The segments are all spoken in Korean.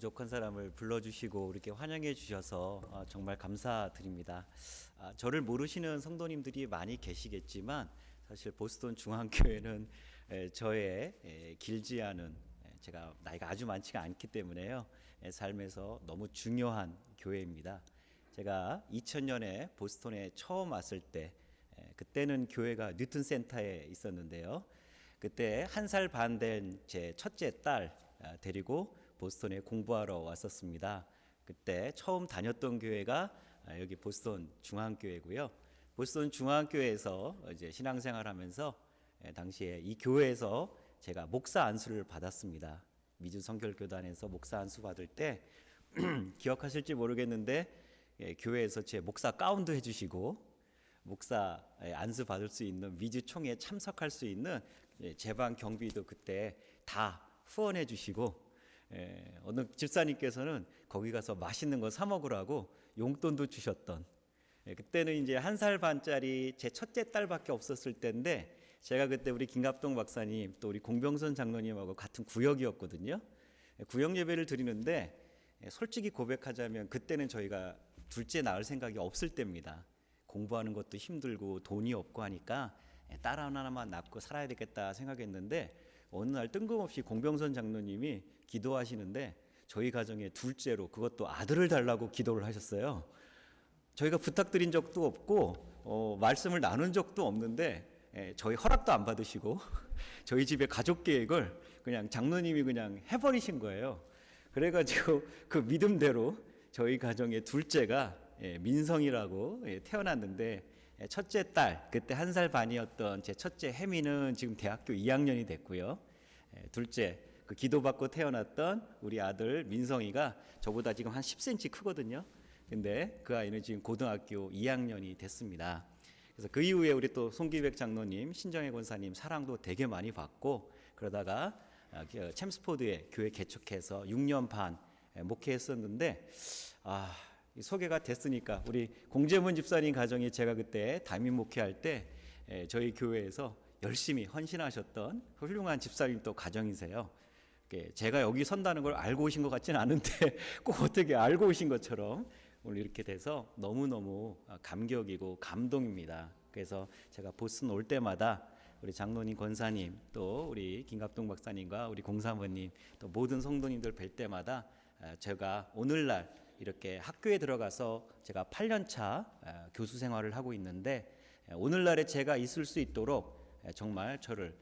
부족한 사람을 불러주시고 이렇게 환영해 주셔서 정말 감사드립니다. 저를 모르시는 성도님들이 많이 계시겠지만 사실 보스턴 중앙교회는 저의 길지 않은, 제가 나이가 아주 많지가 않기 때문에요, 삶에서 너무 중요한 교회입니다. 제가 2000년에 보스턴에 처음 왔을 때, 그때는 교회가 뉴튼 센터에 있었는데요. 그때 1살 반 된 제 첫째 딸 데리고 보스턴에 공부하러 왔었습니다. 그때 처음 다녔던 교회가 여기 보스턴 중앙교회고요. 보스턴 중앙교회에서 이제 신앙생활하면서 당시에 이 교회에서 제가 목사 안수를 받았습니다. 미주 성결교단에서 목사 안수 받을 때 기억하실지 모르겠는데 교회에서 제 목사 가운도 해주시고 목사 안수 받을 수 있는 미주 총회에 참석할 수 있는 제방 경비도 그때 다 후원해 주시고, 어느 집사님께서는 거기 가서 맛있는 거 사 먹으라고 용돈도 주셨던, 그때는 이제 1살 반짜리 제 첫째 딸밖에 없었을 때인데, 제가 그때 우리 김갑동 박사님 또 우리 공병선 장로님하고 같은 구역이었거든요. 구역 예배를 드리는데 솔직히 고백하자면 그때는 저희가 둘째 낳을 생각이 없을 때입니다. 공부하는 것도 힘들고 돈이 없고 하니까 딸 하나만 낳고 살아야 되겠다 생각했는데, 어느 날 뜬금없이 공병선 장로님이 기도하시는데 저희 가정의 둘째로, 그것도 아들을 달라고 기도를 하셨어요. 저희가 부탁드린 적도 없고 말씀을 나눈 적도 없는데 저희 허락도 안 받으시고 저희 집의 가족 계획을 그냥 장로님이 그냥 해버리신 거예요. 그래가지고 그 믿음대로 저희 가정의 둘째가 민성이라고 태어났는데, 첫째 딸, 그때 1살 반이었던 제 첫째 혜미는 지금 대학교 2학년이 됐고요. 둘째, 그 기도받고 태어났던 우리 아들 민성이가 저보다 지금 한 10cm 크거든요. 근데 그 아이는 지금 고등학교 2학년이 됐습니다. 그래서 그 이후에 우리 또 송기백 장로님, 신정혜 권사님 사랑도 되게 많이 받고, 그러다가 챔스포드에 교회 개척해서 6년 반 목회했었는데, 소개가 됐으니까 우리 공재문 집사님 가정이 제가 그때 담임 목회할 때 저희 교회에서 열심히 헌신하셨던 훌륭한 집사님 또 가정이세요. 제가 여기 선다는 걸 알고 오신 것 같지는 않은데 꼭 어떻게 알고 오신 것처럼 오늘 이렇게 돼서 너무너무 감격이고 감동입니다. 그래서 제가 보스턴 올 때마다 우리 장로님, 권사님, 또 우리 김갑동 박사님과 우리 공사모님, 또 모든 성도님들 뵐 때마다 제가 오늘날 이렇게 학교에 들어가서 제가 8년차 교수 생활을 하고 있는데, 오늘날에 제가 있을 수 있도록 정말 저를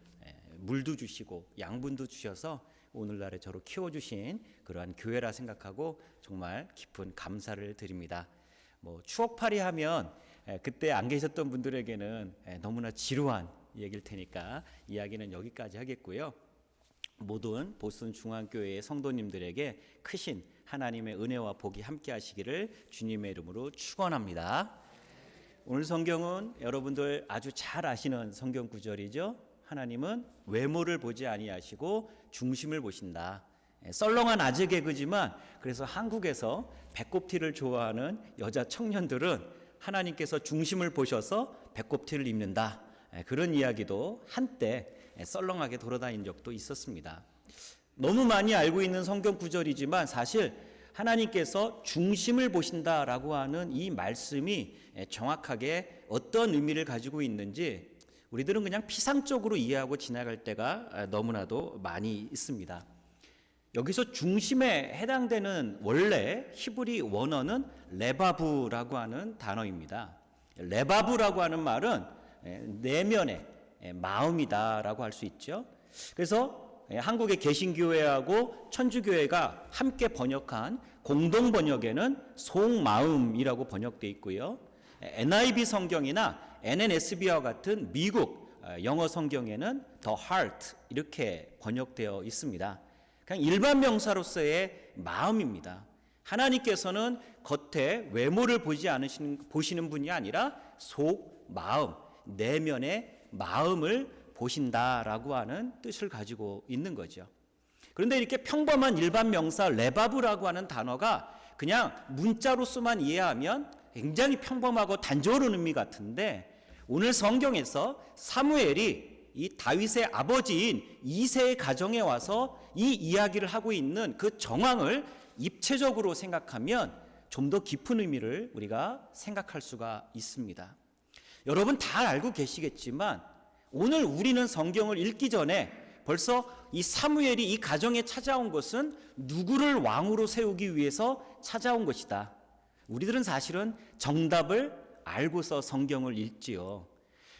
물도 주시고 양분도 주셔서 오늘날에 저를 키워주신 그러한 교회라 생각하고 정말 깊은 감사를 드립니다. 추억팔이 하면 그때 안 계셨던 분들에게는 너무나 지루한 얘기일 테니까 이야기는 여기까지 하겠고요. 모든 보스턴 중앙교회의 성도님들에게 크신 하나님의 은혜와 복이 함께 하시기를 주님의 이름으로 축원합니다. 오늘 성경은 여러분들 아주 잘 아시는 성경 구절이죠. 하나님은 외모를 보지 아니하시고 중심을 보신다. 썰렁한 아재 개그지만, 그래서 한국에서 배꼽티를 좋아하는 여자 청년들은 하나님께서 중심을 보셔서 배꼽티를 입는다, 그런 이야기도 한때 썰렁하게 돌아다닌 적도 있었습니다. 너무 많이 알고 있는 성경 구절이지만 사실 하나님께서 중심을 보신다라고 하는 이 말씀이 정확하게 어떤 의미를 가지고 있는지 우리들은 그냥 피상적으로 이해하고 지나갈 때가 너무나도 많이 있습니다. 여기서 중심에 해당되는 원래 히브리 원어는 레바브라고 하는 단어입니다. 레바브라고 하는 말은 내면의 마음이다라고 할 수 있죠. 그래서 한국의 개신교회하고 천주교회가 함께 번역한 공동 번역에는 속마음이라고 번역되어 있고요. NIV 성경이나 NNSB와 같은 미국 영어 성경에는 the heart 이렇게 번역되어 있습니다. 그냥 일반 명사로서의 마음입니다. 하나님께서는 겉에 외모를 보시는 분이 아니라 속 마음, 내면의 마음을 보신다라고 하는 뜻을 가지고 있는 거죠. 그런데 이렇게 평범한 일반 명사 레바브라고 하는 단어가 그냥 문자로서만 이해하면 굉장히 평범하고 단조로운 의미 같은데, 오늘 성경에서 사무엘이 이 다윗의 아버지인 이새의 가정에 와서 이 이야기를 하고 있는 그 정황을 입체적으로 생각하면 좀 더 깊은 의미를 우리가 생각할 수가 있습니다. 여러분 다 알고 계시겠지만 오늘 우리는 성경을 읽기 전에 벌써 이 사무엘이 이 가정에 찾아온 것은 누구를 왕으로 세우기 위해서 찾아온 것이다. 우리들은 사실은 정답을 알고서 성경을 읽지요.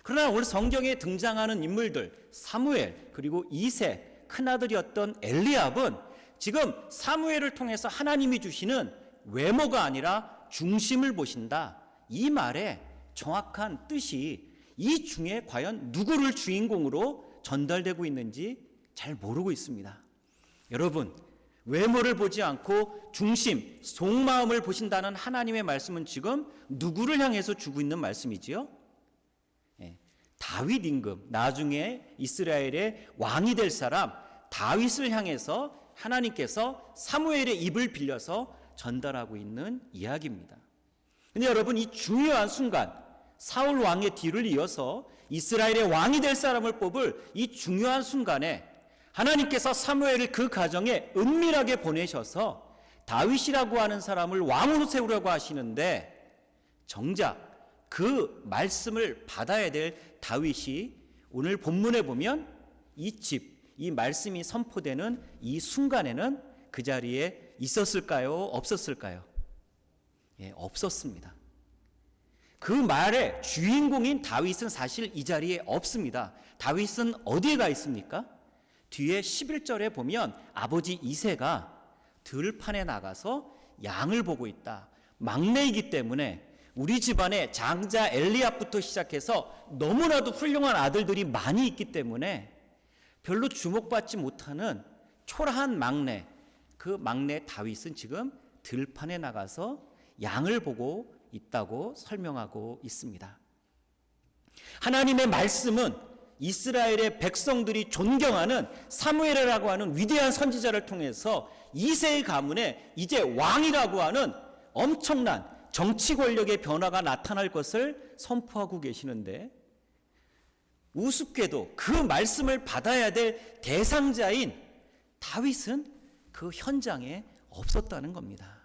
그러나 오늘 성경에 등장하는 인물들 사무엘 그리고 이새 큰아들이었던 엘리압은 지금 사무엘을 통해서 하나님이 주시는 외모가 아니라 중심을 보신다. 이 말에 정확한 뜻이 이 중에 과연 누구를 주인공으로 전달되고 있는지 잘 모르고 있습니다. 여러분, 외모를 보지 않고 중심, 속마음을 보신다는 하나님의 말씀은 지금 누구를 향해서 주고 있는 말씀이지요? 다윗 임금, 나중에 이스라엘의 왕이 될 사람 다윗을 향해서 하나님께서 사무엘의 입을 빌려서 전달하고 있는 이야기입니다. 근데 여러분 이 중요한 순간 사울 왕의 뒤를 이어서 이스라엘의 왕이 될 사람을 뽑을 이 중요한 순간에 하나님께서 사무엘을 그 가정에 은밀하게 보내셔서 다윗이라고 하는 사람을 왕으로 세우려고 하시는데 정작 그 말씀을 받아야 될 다윗이 오늘 본문에 보면 이 말씀이 선포되는 이 순간에는 그 자리에 있었을까요? 없었을까요? 없었습니다. 그 말의 주인공인 다윗은 사실 이 자리에 없습니다. 다윗은 어디에 가 있습니까? 뒤에 11절에 보면 아버지 이새가 들판에 나가서 양을 보고 있다. 막내이기 때문에 우리 집안에 장자 엘리압부터 시작해서 너무나도 훌륭한 아들들이 많이 있기 때문에 별로 주목받지 못하는 초라한 막내, 그 막내 다윗은 지금 들판에 나가서 양을 보고 있다고 설명하고 있습니다. 하나님의 말씀은 이스라엘의 백성들이 존경하는 사무엘이라고 하는 위대한 선지자를 통해서 이새의 가문에 이제 왕이라고 하는 엄청난 정치 권력의 변화가 나타날 것을 선포하고 계시는데 우습게도 그 말씀을 받아야 될 대상자인 다윗은 그 현장에 없었다는 겁니다.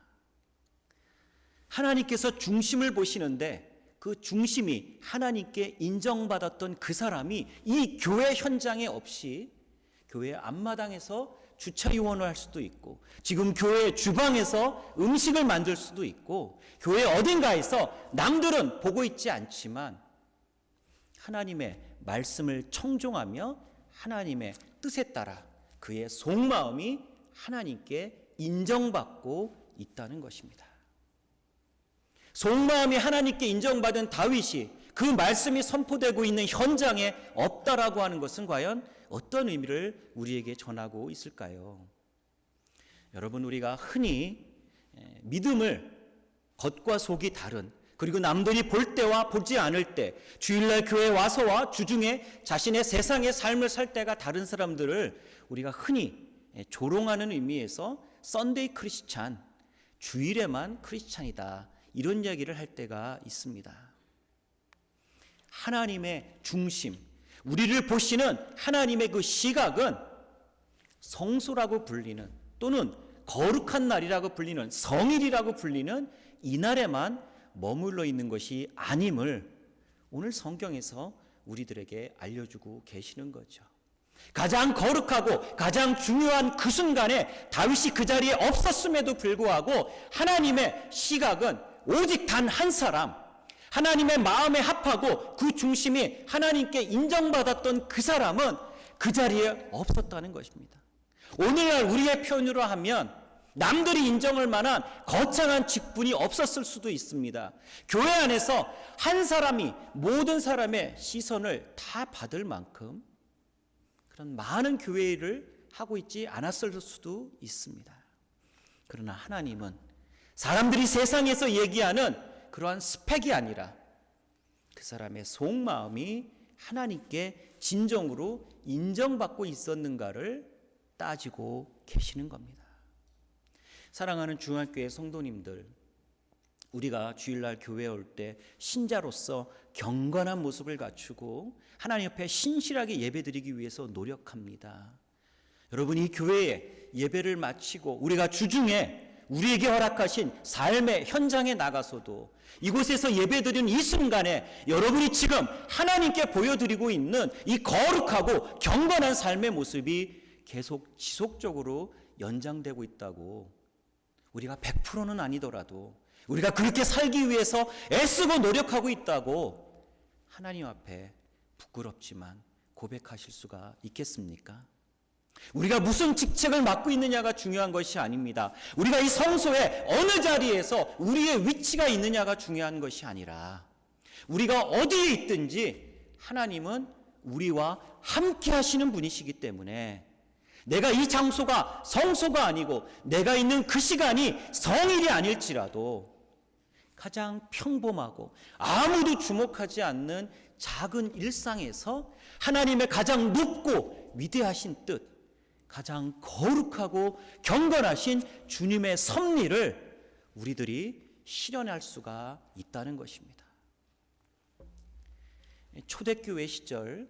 하나님께서 중심을 보시는데 그 중심이 하나님께 인정받았던 그 사람이 이 교회 현장에 없이 교회 앞마당에서 주차요원을 할 수도 있고 지금 교회 주방에서 음식을 만들 수도 있고 교회 어딘가에서 남들은 보고 있지 않지만 하나님의 말씀을 청종하며 하나님의 뜻에 따라 그의 속마음이 하나님께 인정받고 있다는 것입니다. 속마음이 하나님께 인정받은 다윗이 그 말씀이 선포되고 있는 현장에 없다라고 하는 것은 과연 어떤 의미를 우리에게 전하고 있을까요? 여러분 우리가 흔히 믿음을 겉과 속이 다른 그리고 남들이 볼 때와 보지 않을 때 주일날 교회에 와서와 주중에 자신의 세상의 삶을 살 때가 다른 사람들을 우리가 흔히 조롱하는 의미에서 썬데이 크리스찬, 주일에만 크리스찬이다 이런 이야기를 할 때가 있습니다. 하나님의 중심, 우리를 보시는 하나님의 그 시각은 성소라고 불리는 또는 거룩한 날이라고 불리는 성일이라고 불리는 이날에만 머물러 있는 것이 아님을 오늘 성경에서 우리들에게 알려주고 계시는 거죠. 가장 거룩하고 가장 중요한 그 순간에 다윗이 그 자리에 없었음에도 불구하고 하나님의 시각은 오직 단 한 사람, 하나님의 마음에 합하고 그 중심이 하나님께 인정받았던 그 사람은 그 자리에 없었다는 것입니다. 오늘날 우리의 표현으로 하면 남들이 인정할 만한 거창한 직분이 없었을 수도 있습니다. 교회 안에서 한 사람이 모든 사람의 시선을 다 받을 만큼 그런 많은 교회 일을 하고 있지 않았을 수도 있습니다. 그러나 하나님은 사람들이 세상에서 얘기하는 그러한 스펙이 아니라 그 사람의 속마음이 하나님께 진정으로 인정받고 있었는가를 따지고 계시는 겁니다. 사랑하는 중앙교회 성도님들, 우리가 주일날 교회에 올 때 신자로서 경건한 모습을 갖추고 하나님 옆에 신실하게 예배드리기 위해서 노력합니다. 여러분, 이 교회에 예배를 마치고 우리가 주중에 우리에게 허락하신 삶의 현장에 나가서도 이곳에서 예배드리는 이 순간에 여러분이 지금 하나님께 보여드리고 있는 이 거룩하고 경건한 삶의 모습이 계속 지속적으로 연장되고 있다고, 우리가 100%는 아니더라도 우리가 그렇게 살기 위해서 애쓰고 노력하고 있다고 하나님 앞에 부끄럽지만 고백하실 수가 있겠습니까? 우리가 무슨 직책을 맡고 있느냐가 중요한 것이 아닙니다. 우리가 이 성소의 어느 자리에서 우리의 위치가 있느냐가 중요한 것이 아니라 우리가 어디에 있든지 하나님은 우리와 함께 하시는 분이시기 때문에 내가 이 장소가 성소가 아니고 내가 있는 그 시간이 성일이 아닐지라도 가장 평범하고 아무도 주목하지 않는 작은 일상에서 하나님의 가장 높고 위대하신 뜻, 가장 거룩하고 경건하신 주님의 섭리를 우리들이 실현할 수가 있다는 것입니다. 초대교회 시절,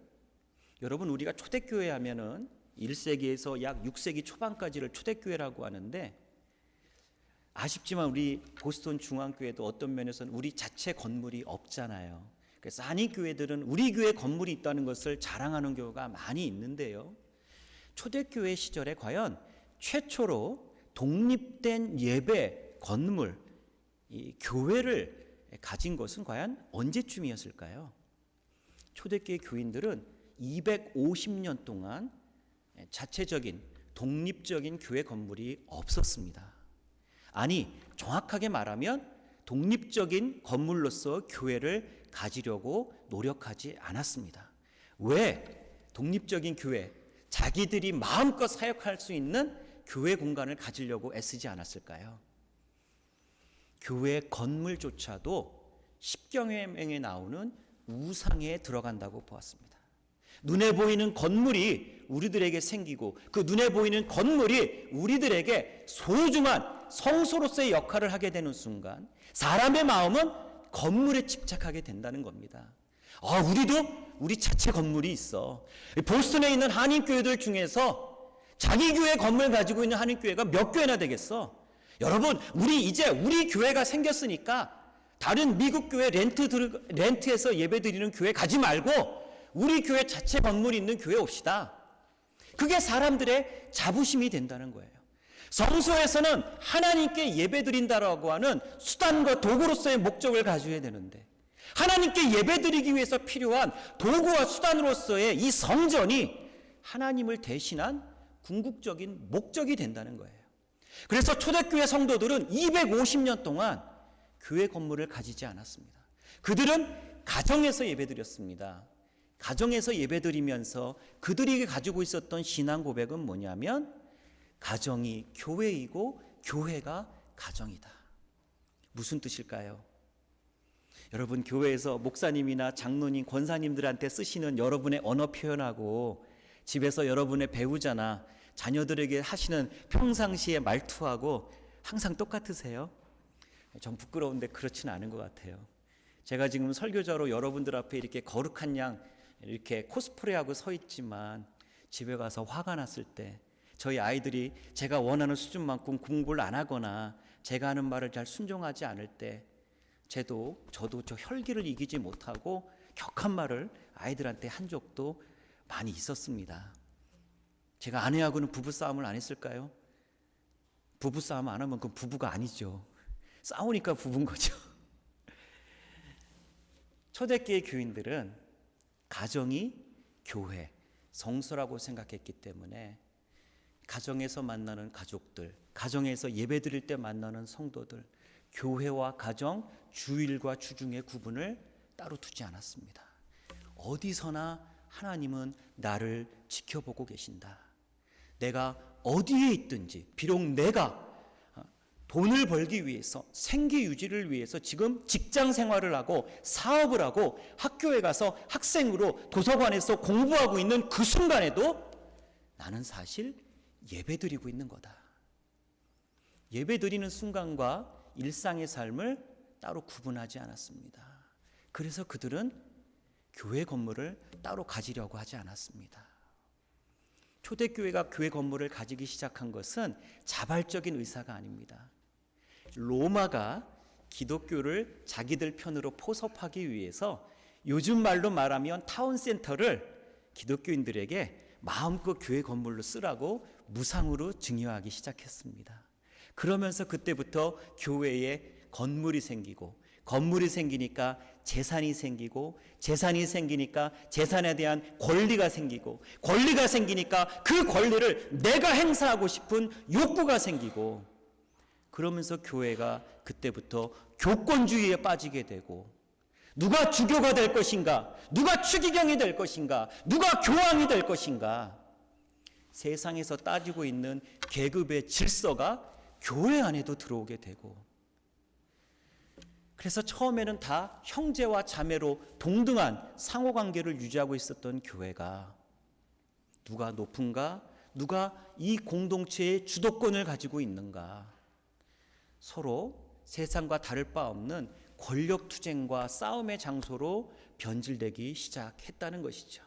여러분, 우리가 초대교회 하면은 1세기에서 약 6세기 초반까지를 초대교회라고 하는데, 아쉽지만 우리 보스턴 중앙교회도 어떤 면에서는 우리 자체 건물이 없잖아요. 그래서 한인교회들은 우리 교회 건물이 있다는 것을 자랑하는 경우가 많이 있는데요, 초대교회 시절에 과연 최초로 독립된 예배 건물, 이 교회를 가진 것은 과연 언제쯤이었을까요? 초대교회 교인들은 250년 동안 자체적인 독립적인 교회 건물이 없었습니다. 아니, 정확하게 말하면 독립적인 건물로서 교회를 가지려고 노력하지 않았습니다. 왜 독립적인 교회, 자기들이 마음껏 사역할 수 있는 교회 공간을 가지려고 애쓰지 않았을까요? 교회 건물조차도 십계명에 나오는 우상에 들어간다고 보았습니다. 눈에 보이는 건물이 우리들에게 생기고 그 눈에 보이는 건물이 우리들에게 소중한 성소로서의 역할을 하게 되는 순간 사람의 마음은 건물에 집착하게 된다는 겁니다. 우리도 우리 자체 건물이 있어. 보스턴에 있는 한인교회들 중에서 자기 교회 건물 가지고 있는 한인교회가 몇 교회나 되겠어? 여러분, 우리 교회가 생겼으니까 다른 미국 교회 렌트해서 예배드리는 교회 가지 말고 우리 교회 자체 건물이 있는 교회 옵시다. 그게 사람들의 자부심이 된다는 거예요. 성소에서는 하나님께 예배드린다라고 하는 수단과 도구로서의 목적을 가져야 되는데, 하나님께 예배드리기 위해서 필요한 도구와 수단으로서의 이 성전이 하나님을 대신한 궁극적인 목적이 된다는 거예요. 그래서 초대교회 성도들은 250년 동안 교회 건물을 가지지 않았습니다. 그들은 가정에서 예배드렸습니다. 가정에서 예배드리면서 그들이 가지고 있었던 신앙 고백은 뭐냐면, 가정이 교회이고 교회가 가정이다. 무슨 뜻일까요? 여러분, 교회에서 목사님이나 장로님, 권사님들한테 쓰시는 여러분의 언어 표현하고 집에서 여러분의 배우자나 자녀들에게 하시는 평상시의 말투하고 항상 똑같으세요? 전 부끄러운데 그렇지는 않은 것 같아요. 제가 지금 설교자로 여러분들 앞에 이렇게 거룩한 양 이렇게 코스프레하고 서 있지만 집에 가서 화가 났을 때, 저희 아이들이 제가 원하는 수준만큼 공부를 안 하거나 제가 하는 말을 잘 순종하지 않을 때 저도 저 혈기를 이기지 못하고 격한 말을 아이들한테 한 적도 많이 있었습니다. 제가 아내하고는 부부싸움을 안 했을까요? 부부싸움 안 하면 그건 부부가 아니죠. 싸우니까 부부인 거죠. 초대교회 교인들은 가정이 교회, 성소라고 생각했기 때문에 가정에서 만나는 가족들, 가정에서 예배드릴 때 만나는 성도들, 교회와 가정, 주일과 주중의 구분을 따로 두지 않았습니다. 어디서나 하나님은 나를 지켜보고 계신다. 내가 어디에 있든지, 비록 내가 돈을 벌기 위해서, 생계 유지를 위해서 지금 직장 생활을 하고 사업을 하고 학교에 가서 학생으로 도서관에서 공부하고 있는 그 순간에도 나는 사실 예배드리고 있는 거다. 예배드리는 순간과 일상의 삶을 따로 구분하지 않았습니다. 그래서 그들은 교회 건물을 따로 가지려고 하지 않았습니다. 초대교회가 교회 건물을 가지기 시작한 것은 자발적인 의사가 아닙니다. 로마가 기독교를 자기들 편으로 포섭하기 위해서 요즘 말로 말하면 타운센터를 기독교인들에게 마음껏 교회 건물로 쓰라고 무상으로 증여하기 시작했습니다. 그러면서 그때부터 교회에 건물이 생기고, 건물이 생기니까 재산이 생기고, 재산이 생기니까 재산에 대한 권리가 생기고, 권리가 생기니까 그 권리를 내가 행사하고 싶은 욕구가 생기고, 그러면서 교회가 그때부터 교권주의에 빠지게 되고, 누가 주교가 될 것인가, 누가 추기경이 될 것인가, 누가 교황이 될 것인가, 세상에서 따지고 있는 계급의 질서가 교회 안에도 들어오게 되고, 그래서 처음에는 다 형제와 자매로 동등한 상호관계를 유지하고 있었던 교회가 누가 높은가, 누가 이 공동체의 주도권을 가지고 있는가, 서로 세상과 다를 바 없는 권력투쟁과 싸움의 장소로 변질되기 시작했다는 것이죠.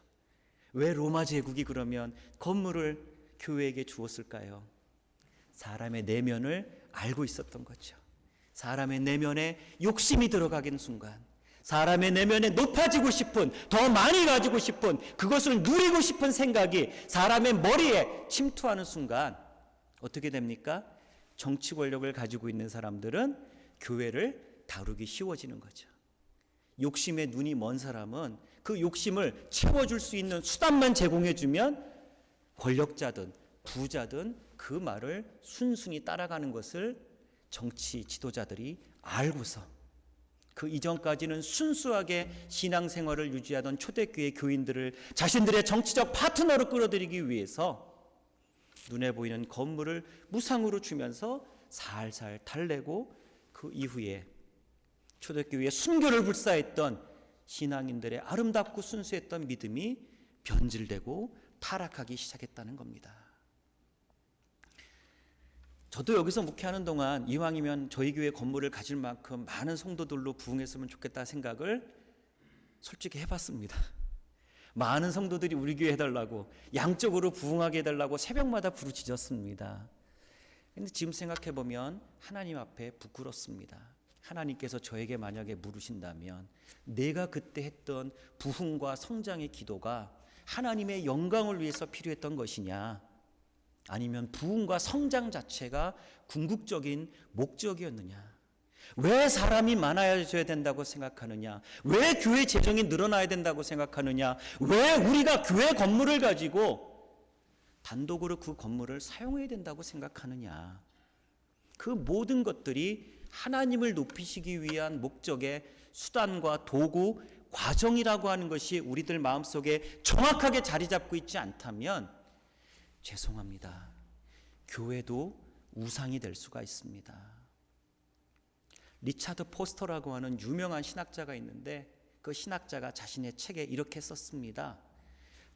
왜 로마 제국이 그러면 건물을 교회에게 주었을까요? 사람의 내면을 알고 있었던 거죠. 사람의 내면에 욕심이 들어가는 순간, 사람의 내면에 높아지고 싶은, 더 많이 가지고 싶은, 그것을 누리고 싶은 생각이 사람의 머리에 침투하는 순간 어떻게 됩니까? 정치 권력을 가지고 있는 사람들은 교회를 다루기 쉬워지는 거죠. 욕심에 눈이 먼 사람은 그 욕심을 채워줄 수 있는 수단만 제공해주면 권력자든 부자든 그 말을 순순히 따라가는 것을 정치 지도자들이 알고서 그 이전까지는 순수하게 신앙생활을 유지하던 초대교회 교인들을 자신들의 정치적 파트너로 끌어들이기 위해서 눈에 보이는 건물을 무상으로 주면서 살살 달래고, 그 이후에 초대교회의 순교를 불사했던 신앙인들의 아름답고 순수했던 믿음이 변질되고 타락하기 시작했다는 겁니다. 저도 여기서 목회하는 동안 이왕이면 저희 교회 건물을 가질 만큼 많은 성도들로 부흥했으면 좋겠다 생각을 솔직히 해봤습니다. 많은 성도들이 우리 교회 해달라고, 양쪽으로 부흥하게 해달라고 새벽마다 부르짖었습니다. 그런데 지금 생각해보면 하나님 앞에 부끄럽습니다. 하나님께서 저에게 만약에 물으신다면 내가 그때 했던 부흥과 성장의 기도가 하나님의 영광을 위해서 필요했던 것이냐, 아니면 부흥과 성장 자체가 궁극적인 목적이었느냐, 왜 사람이 많아져야 된다고 생각하느냐, 왜 교회 재정이 늘어나야 된다고 생각하느냐, 왜 우리가 교회 건물을 가지고 단독으로 그 건물을 사용해야 된다고 생각하느냐, 그 모든 것들이 하나님을 높이시기 위한 목적의 수단과 도구, 과정이라고 하는 것이 우리들 마음속에 정확하게 자리 잡고 있지 않다면 죄송합니다, 교회도 우상이 될 수가 있습니다. 리차드 포스터라고 하는 유명한 신학자가 있는데, 그 신학자가 자신의 책에 이렇게 썼습니다.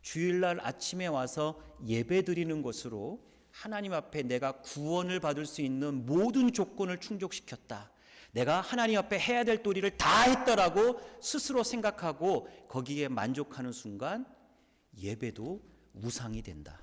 주일날 아침에 와서 예배드리는 것으로 하나님 앞에 내가 구원을 받을 수 있는 모든 조건을 충족시켰다, 내가 하나님 앞에 해야 될 도리를 다 했다라고 스스로 생각하고 거기에 만족하는 순간 예배도 우상이 된다.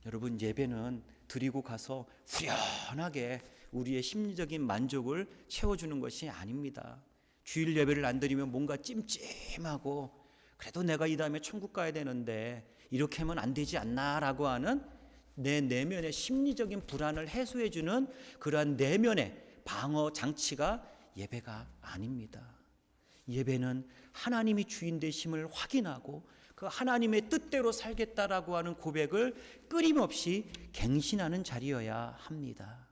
여러분, 예배는 드리고 가서 후련하게 우리의 심리적인 만족을 채워주는 것이 아닙니다. 주일 예배를 안 드리면 뭔가 찜찜하고, 그래도 내가 이 다음에 천국 가야 되는데 이렇게 하면 안 되지 않나라고 하는 내 내면의 심리적인 불안을 해소해주는 그러한 내면의 방어 장치가 예배가 아닙니다. 예배는 하나님이 주인 되심을 확인하고 그 하나님의 뜻대로 살겠다라고 하는 고백을 끊임없이 갱신하는 자리여야 합니다.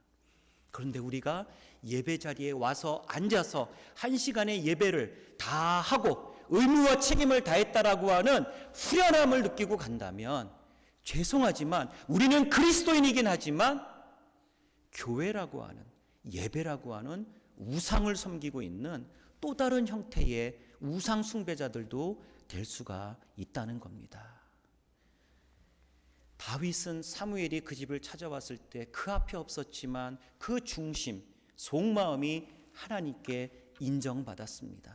그런데 우리가 예배 자리에 와서 앉아서 1시간의 예배를 다 하고 의무와 책임을 다했다라고 하는 후련함을 느끼고 간다면, 죄송하지만 우리는 그리스도인이긴 하지만 교회라고 하는, 예배라고 하는 우상을 섬기고 있는 또 다른 형태의 우상 숭배자들도 될 수가 있다는 겁니다. 다윗은 사무엘이 그 집을 찾아왔을 때 그 앞에 없었지만 그 중심, 속마음이 하나님께 인정받았습니다.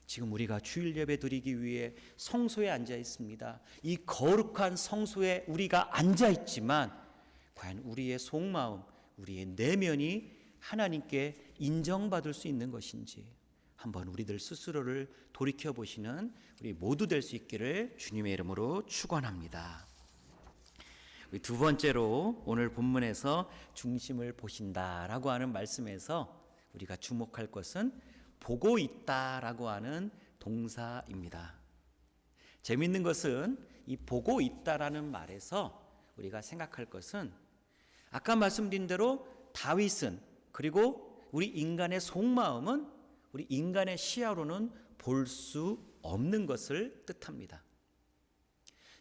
지금 우리가 주일 예배 드리기 위해 성소에 앉아 있습니다. 이 거룩한 성소에 우리가 앉아 있지만 과연 우리의 속마음, 우리의 내면이 하나님께 인정받을 수 있는 것인지 한번 우리들 스스로를 돌이켜 보시는 우리 모두 될 수 있기를 주님의 이름으로 축원합니다. 두 번째로 오늘 본문에서 중심을 보신다라고 하는 말씀에서 우리가 주목할 것은 보고 있다라고 하는 동사입니다. 재미있는 것은 이 보고 있다라는 말에서 우리가 생각할 것은 아까 말씀드린 대로 다윗은 그리고 우리 인간의 속마음은 우리 인간의 시야로는 볼 수 없는 것을 뜻합니다.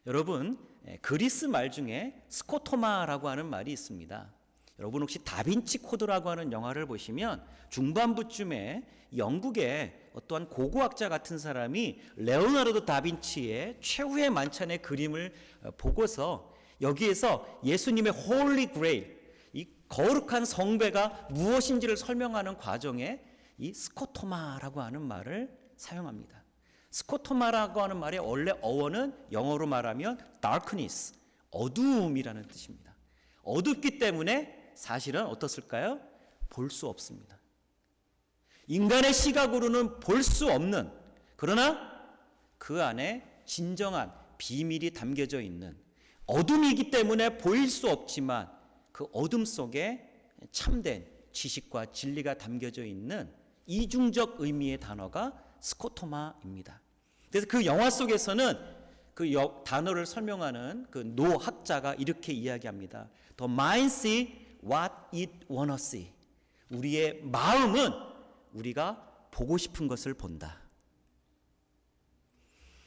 여러분, 그리스 말 중에 스코토마라고 하는 말이 있습니다. 여러분 혹시 다빈치 코드라고 하는 영화를 보시면 중반부쯤에 영국의 어떠한 고고학자 같은 사람이 레오나르도 다빈치의 최후의 만찬의 그림을 보고서 여기에서 예수님의 홀리 그레일, 이 거룩한 성배가 무엇인지를 설명하는 과정에 이 스코토마라고 하는 말을 사용합니다. 스코토마라고 하는 말의 원래 어원은 영어로 말하면 darkness, 어두움이라는 뜻입니다. 어둡기 때문에 사실은 어떻을까요? 볼 수 없습니다. 인간의 시각으로는 볼 수 없는, 그러나 그 안에 진정한 비밀이 담겨져 있는 어둠이기 때문에 보일 수 없지만 그 어둠 속에 참된 지식과 진리가 담겨져 있는 이중적 의미의 단어가 스코토마입니다. 그래서 그 영화 속에서는 그 단어를 설명하는 그 노학자가 이렇게 이야기합니다. The mind see what it wanna see. 우리의 마음은 우리가 보고 싶은 것을 본다.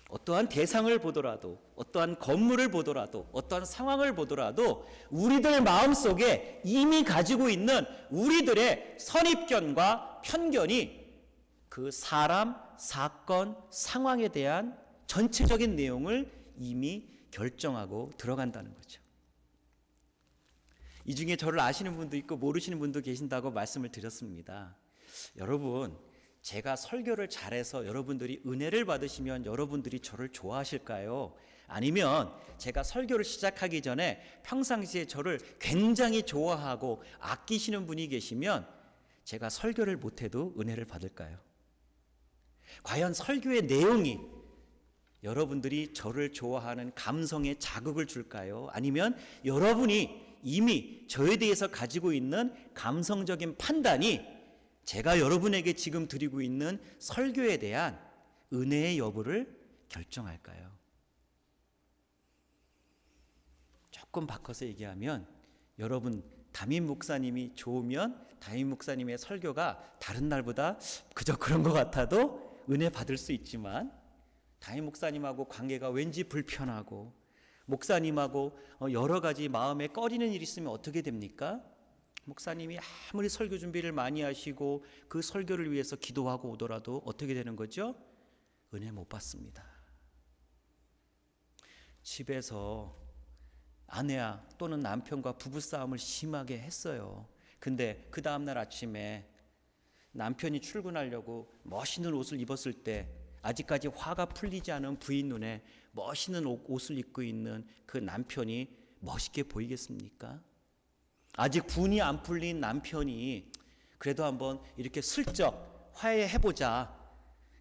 어떠한 대상을 보더라도, 어떠한 건물을 보더라도, 어떠한 상황을 보더라도 우리들 마음속에 이미 가지고 있는 우리들의 선입견과 편견이 그 사람, 사건, 상황에 대한 전체적인 내용을 이미 결정하고 들어간다는 거죠. 이 중에 저를 아시는 분도 있고 모르시는 분도 계신다고 말씀을 드렸습니다. 여러분, 제가 설교를 잘해서 여러분들이 은혜를 받으시면 여러분들이 저를 좋아하실까요? 아니면 제가 설교를 시작하기 전에 평상시에 저를 굉장히 좋아하고 아끼시는 분이 계시면 제가 설교를 못해도 은혜를 받을까요? 과연 설교의 내용이 여러분들이 저를 좋아하는 감성에 자극을 줄까요? 아니면 여러분이 이미 저에 대해서 가지고 있는 감성적인 판단이 제가 여러분에게 지금 드리고 있는 설교에 대한 은혜의 여부를 결정할까요? 조금 바꿔서 얘기하면 여러분 담임 목사님이 좋으면 담임 목사님의 설교가 다른 날보다 그저 그런 것 같아도 은혜 받을 수 있지만 담임 목사님하고 관계가 왠지 불편하고 목사님하고 여러 가지 마음에 꺼리는 일이 있으면 어떻게 됩니까? 목사님이 아무리 설교 준비를 많이 하시고 그 설교를 위해서 기도하고 오더라도 어떻게 되는 거죠? 은혜 못 받습니다. 집에서 아내와 또는 남편과 부부싸움을 심하게 했어요. 근데 그 다음날 아침에 남편이 출근하려고 멋있는 옷을 입었을 때 아직까지 화가 풀리지 않은 부인 눈에 멋있는 옷을 입고 있는 그 남편이 멋있게 보이겠습니까? 아직 분이 안 풀린 남편이 그래도 한번 이렇게 슬쩍 화해해보자.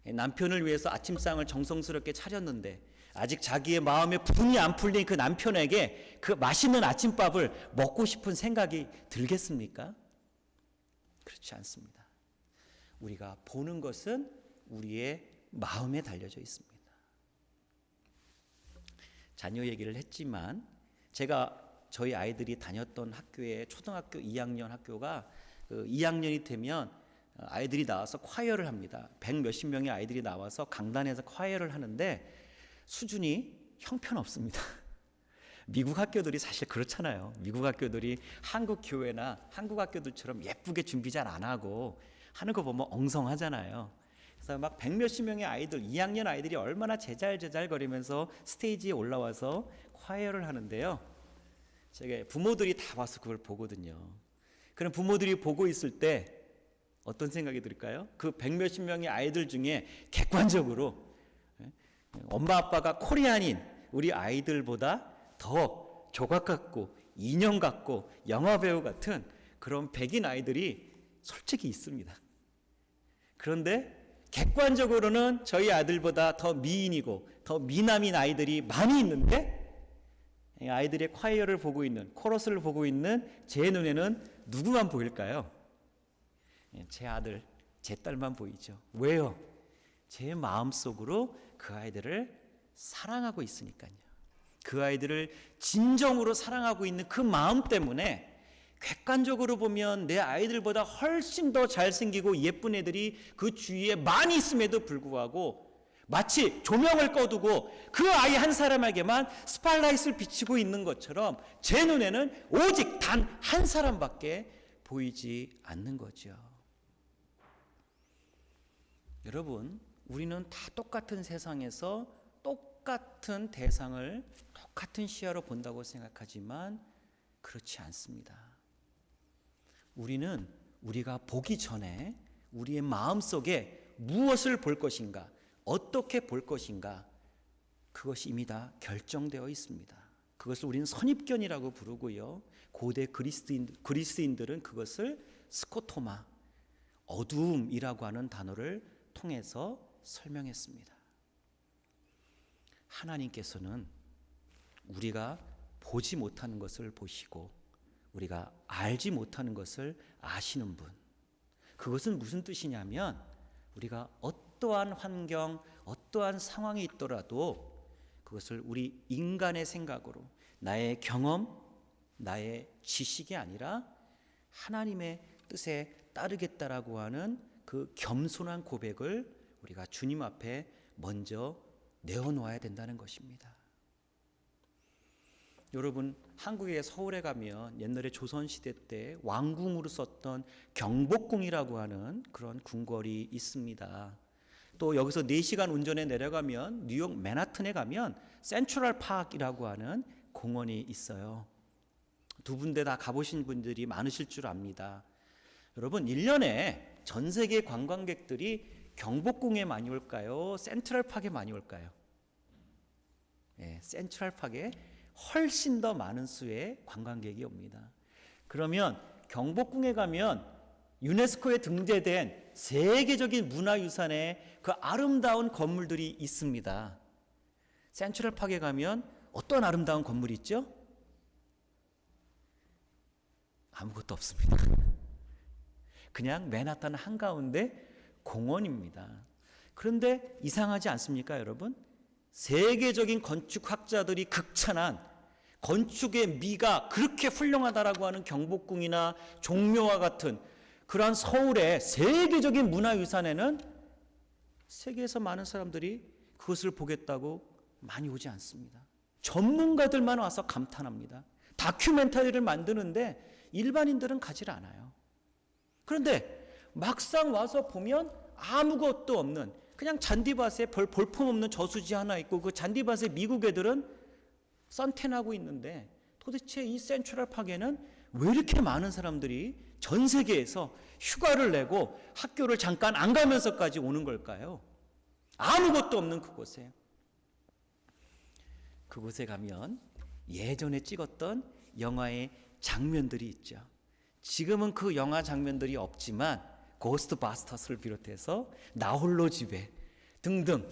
남편을 위해서 아침상을 정성스럽게 차렸는데 아직 자기의 마음에 분이 안 풀린 그 남편에게 그 맛있는 아침밥을 먹고 싶은 생각이 들겠습니까? 그렇지 않습니다. 우리가 보는 것은 우리의 마음에 달려져 있습니다. 자녀 얘기를 했지만 제가 저희 아이들이 다녔던 학교에 초등학교 2학년 학교가 2학년이 되면 아이들이 나와서 콰이어를 합니다. 100 몇십 명의 아이들이 나와서 강단에서 콰이어를 하는데 수준이 형편없습니다. 미국 학교들이 사실 그렇잖아요. 미국 학교들이 한국 교회나 한국 학교들처럼 예쁘게 준비 잘 안 하고 하는 거 보면 엉성하잖아요. 그래서 막 100 몇십 명의 아이들, 2학년 아이들이 얼마나 제잘제잘 거리면서 스테이지에 올라와서 콰이어를 하는데요. 제가 부모들이 다 와서 그걸 보거든요. 그럼 부모들이 보고 있을 때 어떤 생각이 들까요? 그 백몇십 명의 아이들 중에 객관적으로 엄마 아빠가 코리안인 우리 아이들보다 더 조각 같고 인형 같고 영화배우 같은 그런 백인 아이들이 솔직히 있습니다. 그런데 객관적으로는 저희 아들보다 더 미인이고 더 미남인 아이들이 많이 있는데 아이들의 콰이어를 보고 있는, 코러스를 보고 있는 제 눈에는 누구만 보일까요? 제 아들, 제 딸만 보이죠. 왜요? 제 마음속으로 그 아이들을 사랑하고 있으니까요. 그 아이들을 진정으로 사랑하고 있는 그 마음 때문에 객관적으로 보면 내 아이들보다 훨씬 더 잘생기고 예쁜 애들이 그 주위에 많이 있음에도 불구하고 마치 조명을 꺼두고 그 아이 한 사람에게만 스팟라이트를 비치고 있는 것처럼 제 눈에는 오직 단 한 사람밖에 보이지 않는 거죠. 여러분, 우리는 다 똑같은 세상에서 똑같은 대상을 똑같은 시야로 본다고 생각하지만 그렇지 않습니다. 우리는 우리가 보기 전에 우리의 마음속에 무엇을 볼 것인가, 어떻게 볼 것인가, 그것이 이미 다 결정되어 있습니다. 그것을 우리는 선입견이라고 부르고요. 고대 그리스인들은 그것을 스코토마, 어두움이라고 하는 단어를 통해서 설명했습니다. 하나님께서는 우리가 보지 못하는 것을 보시고 우리가 알지 못하는 것을 아시는 분. 그것은 무슨 뜻이냐면 우리가 어떠한 환경, 어떠한 상황이 있더라도 그것을 우리 인간의 생각으로 나의 경험, 나의 지식이 아니라 하나님의 뜻에 따르겠다라고 하는 그 겸손한 고백을 우리가 주님 앞에 먼저 내어놓아야 된다는 것입니다. 여러분, 한국의 서울에 가면 옛날에 조선시대 때 왕궁으로 썼던 경복궁이라고 하는 그런 궁궐이 있습니다. 또 여기서 4시간 운전해 내려가면 뉴욕 맨하튼에 가면 센트럴 파크이라고 하는 공원이 있어요. 두 군데 다 가보신 분들이 많으실 줄 압니다. 여러분, 1년에 전 세계 관광객들이 경복궁에 많이 올까요? 센트럴 파크에 많이 올까요? 네, 센트럴 파크에 훨씬 더 많은 수의 관광객이 옵니다. 그러면 경복궁에 가면 유네스코에 등재된 세계적인 문화유산의 그 아름다운 건물들이 있습니다. 센트럴 파크에 가면 어떤 아름다운 건물이 있죠? 아무것도 없습니다. 그냥 맨하탄 한가운데 공원입니다. 그런데 이상하지 않습니까, 여러분? 세계적인 건축학자들이 극찬한 건축의 미가 그렇게 훌륭하다라고 하는 경복궁이나 종묘와 같은 그러한 서울의 세계적인 문화유산에는 세계에서 많은 사람들이 그것을 보겠다고 많이 오지 않습니다. 전문가들만 와서 감탄합니다. 다큐멘터리를 만드는데 일반인들은 가지 않아요. 그런데 막상 와서 보면 아무것도 없는 그냥 잔디밭에 별 볼품없는 저수지 하나 있고 그 잔디밭에 미국 애들은 선탠하고 있는데 도대체 이 센트럴 파크에는 왜 이렇게 많은 사람들이 전 세계에서 휴가를 내고 학교를 잠깐 안 가면서까지 오는 걸까요? 아무것도 없는 그곳에. 그곳에 가면 예전에 찍었던 영화의 장면들이 있죠. 지금은 그 영화 장면들이 없지만 고스트바스터스를 비롯해서 나홀로 집에 등등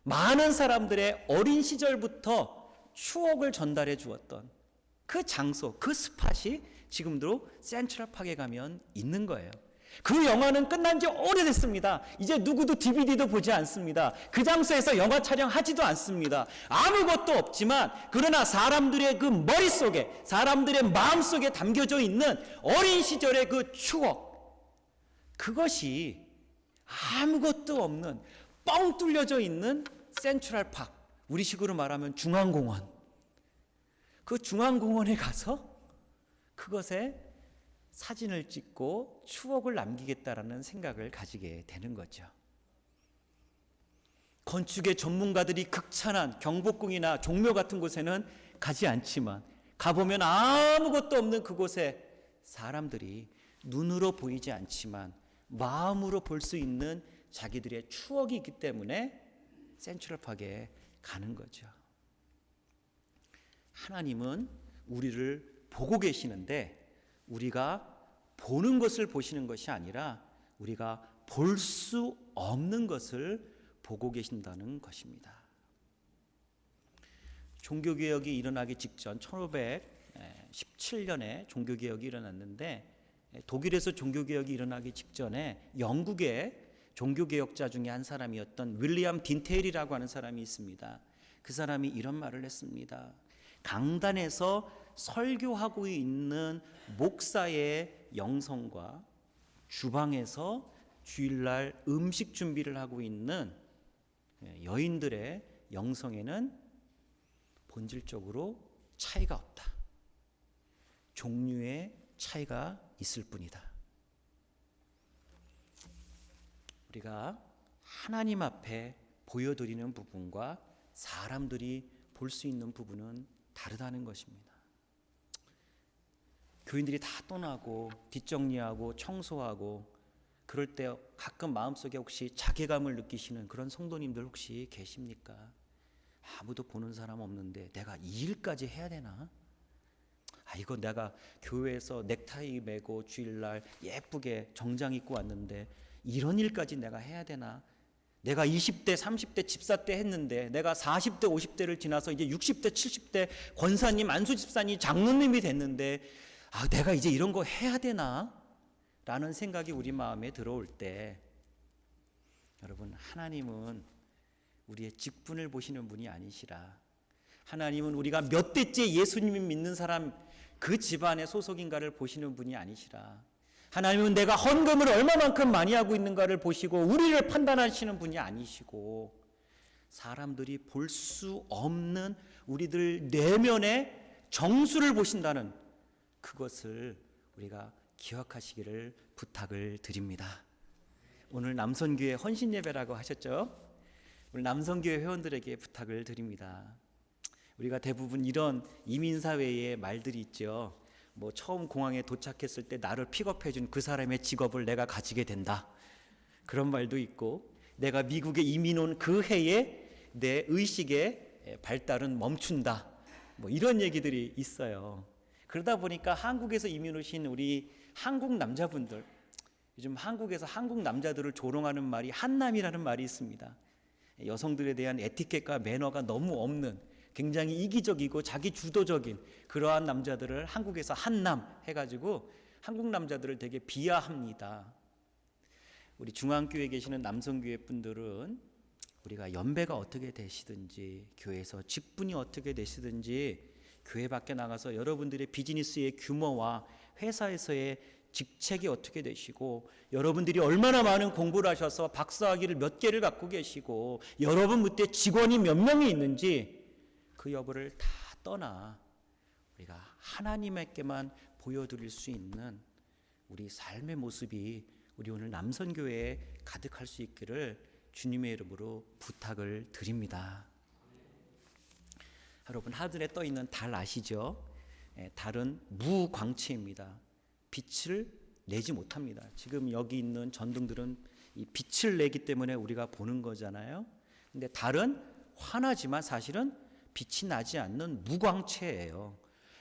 많은 사람들의 어린 시절부터 추억을 전달해 주었던 그 장소, 그 스팟이 지금도 센트럴 파크에 가면 있는 거예요. 그 영화는 끝난 지 오래됐습니다. 이제 누구도 DVD도 보지 않습니다. 그 장소에서 영화 촬영하지도 않습니다. 아무것도 없지만 그러나 사람들의 그 머릿속에, 사람들의 마음속에 담겨져 있는 어린 시절의 그 추억, 그것이 아무것도 없는 뻥 뚫려져 있는 센트럴 파크, 우리식으로 말하면 중앙공원. 그 중앙공원에 가서 그것에 사진을 찍고 추억을 남기겠다라는 생각을 가지게 되는 거죠. 건축의 전문가들이 극찬한 경복궁이나 종묘 같은 곳에는 가지 않지만 가보면 아무것도 없는 그곳에 사람들이 눈으로 보이지 않지만 마음으로 볼 수 있는 자기들의 추억이 있기 때문에 센트럴파크에 가는 거죠. 하나님은 우리를 보고 계시는데 우리가 보는 것을 보시는 것이 아니라 우리가 볼 수 없는 것을 보고 계신다는 것입니다. 종교개혁이 일어나기 직전 1517년에 종교개혁이 일어났는데 독일에서 종교개혁이 일어나기 직전에 영국의 종교개혁자 중에 한 사람이었던 윌리엄 딘테일이라고 하는 사람이 있습니다. 그 사람이 이런 말을 했습니다. 강단에서 설교하고 있는 목사의 영성과 주방에서 주일날 음식 준비를 하고 있는 여인들의 영성에는 본질적으로 차이가 없다. 종류의 차이가 있을 뿐이다. 우리가 하나님 앞에 보여드리는 부분과 사람들이 볼 수 있는 부분은 다르다는 것입니다. 교인들이 다 떠나고 뒷정리하고 청소하고 그럴 때 가끔 마음속에 혹시 자괴감을 느끼시는 그런 성도님들 혹시 계십니까? 아무도 보는 사람 없는데 내가 이 일까지 해야 되나? 이거 내가 교회에서 넥타이 매고 주일날 예쁘게 정장 입고 왔는데 이런 일까지 내가 해야 되나? 내가 20대, 30대 집사 때 했는데 내가 40대, 50대를 지나서 이제 60대, 70대 권사님, 안수 집사님, 장로님이 됐는데 내가 이제 이런 거 해야 되나? 라는 생각이 우리 마음에 들어올 때 여러분, 하나님은 우리의 직분을 보시는 분이 아니시라. 하나님은 우리가 몇 대째 예수님을 믿는 사람 그 집안의 소속인가를 보시는 분이 아니시라. 하나님은 내가 헌금을 얼마만큼 많이 하고 있는가를 보시고 우리를 판단하시는 분이 아니시고 사람들이 볼 수 없는 우리들 내면의 정수를 보신다는 그것을 우리가 기억하시기를 부탁을 드립니다. 오늘 남선교회 헌신예배라고 하셨죠? 우리 남선교회 회원들에게 부탁을 드립니다. 우리가 대부분 이런 이민사회의 말들이 있죠. 처음 공항에 도착했을 때 나를 픽업해준 그 사람의 직업을 내가 가지게 된다. 그런 말도 있고 내가 미국에 이민 온 그 해에 내 의식의 발달은 멈춘다. 이런 얘기들이 있어요. 그러다 보니까 한국에서 이민 오신 우리 한국 남자분들, 요즘 한국에서 한국 남자들을 조롱하는 말이 한남이라는 말이 있습니다. 여성들에 대한 에티켓과 매너가 너무 없는 굉장히 이기적이고 자기 주도적인 그러한 남자들을 한국에서 한남 해가지고 한국 남자들을 되게 비하합니다. 우리 중앙교회에 계시는 남성교회 분들은 우리가 연배가 어떻게 되시든지 교회에서 직분이 어떻게 되시든지 교회 밖에 나가서 여러분들의 비즈니스의 규모와 회사에서의 직책이 어떻게 되시고 여러분들이 얼마나 많은 공부를 하셔서 박사학위를 몇 개를 갖고 계시고 여러분 밑에 직원이 몇 명이 있는지 그 여부를 다 떠나 우리가 하나님에게만 보여드릴 수 있는 우리 삶의 모습이 우리 오늘 남선교회에 가득할 수 있기를 주님의 이름으로 부탁을 드립니다. 여러분, 하늘에 떠 있는 달 아시죠? 달은 무광체입니다. 빛을 내지 못합니다. 지금 여기 있는 전등들은 이 빛을 내기 때문에 우리가 보는 거잖아요. 근데 달은 환하지만 사실은 빛이 나지 않는 무광체예요.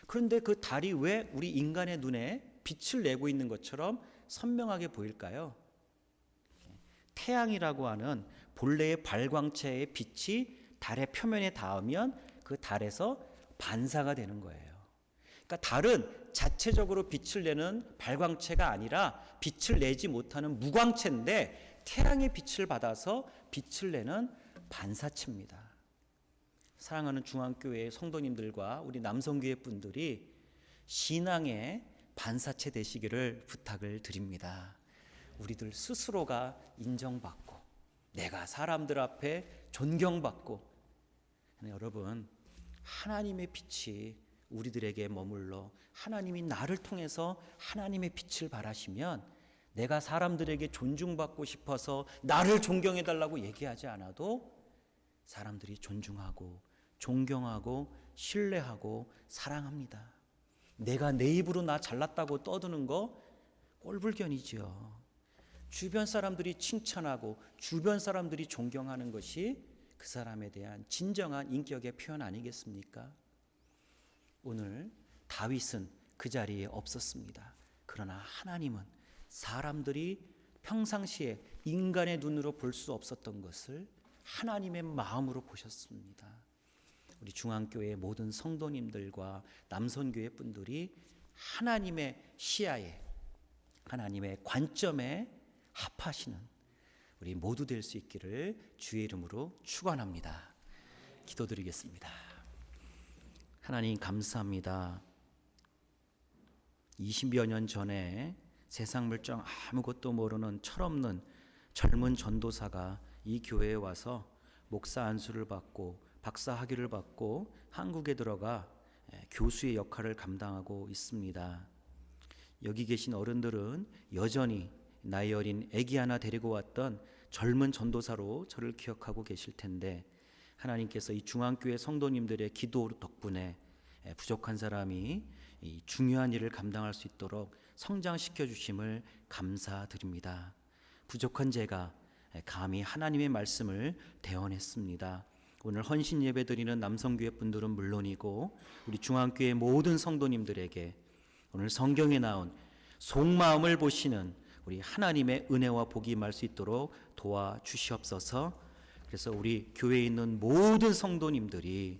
그런데 그 달이 왜 우리 인간의 눈에 빛을 내고 있는 것처럼 선명하게 보일까요? 태양이라고 하는 본래의 발광체의 빛이 달의 표면에 닿으면 그 달에서 반사가 되는 거예요. 그러니까 달은 자체적으로 빛을 내는 발광체가 아니라 빛을 내지 못하는 무광체인데 태양의 빛을 받아서 빛을 내는 반사체입니다. 사랑하는 중앙교회 성도님들과 우리 남성교회 분들이 신앙의 반사체 되시기를 부탁을 드립니다. 우리들 스스로가 인정받고 내가 사람들 앞에 존경받고 여러분, 하나님의 빛이 우리들에게 머물러 하나님이 나를 통해서 하나님의 빛을 발하시면 내가 사람들에게 존중받고 싶어서 나를 존경해달라고 얘기하지 않아도 사람들이 존중하고 존경하고 신뢰하고 사랑합니다. 내가 내 입으로 나 잘났다고 떠드는 거 꼴불견이지요. 주변 사람들이 칭찬하고 주변 사람들이 존경하는 것이 그 사람에 대한 진정한 인격의 표현 아니겠습니까? 오늘 다윗은 그 자리에 없었습니다. 그러나 하나님은 사람들이 평상시에 인간의 눈으로 볼 수 없었던 것을 하나님의 마음으로 보셨습니다. 우리 중앙교회 모든 성도님들과 남선교회 분들이 하나님의 시야에, 하나님의 관점에 합하시는 우리 모두 될 수 있기를 주의 이름으로 축원합니다. 기도드리겠습니다. 하나님 감사합니다. 20여 년 전에 세상 물정 아무것도 모르는 철없는 젊은 전도사가 이 교회에 와서 목사 안수를 받고 박사 학위를 받고 한국에 들어가 교수의 역할을 감당하고 있습니다. 여기 계신 어른들은 여전히 나이 어린 아기 하나 데리고 왔던 젊은 전도사로 저를 기억하고 계실 텐데, 하나님께서 이 중앙교회 성도님들의 기도 덕분에 부족한 사람이 이 중요한 일을 감당할 수 있도록 성장시켜 주심을 감사드립니다. 부족한 제가 감히 하나님의 말씀을 대언했습니다. 오늘 헌신 예배 드리는 남성교회 분들은 물론이고 우리 중앙교회 모든 성도님들에게 오늘 성경에 나온 속마음을 보시는 우리 하나님의 은혜와 복이 임할 수 있도록 도와주시옵소서. 그래서 우리 교회에 있는 모든 성도님들이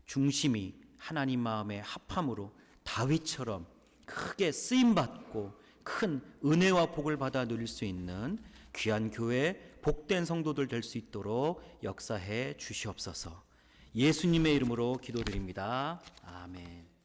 중심이 하나님 마음의 합함으로 다윗처럼 크게 쓰임받고 큰 은혜와 복을 받아 누릴 수 있는 귀한 교회, 복된 성도들 될 수 있도록 역사해 주시옵소서. 예수님의 이름으로 기도드립니다. 아멘.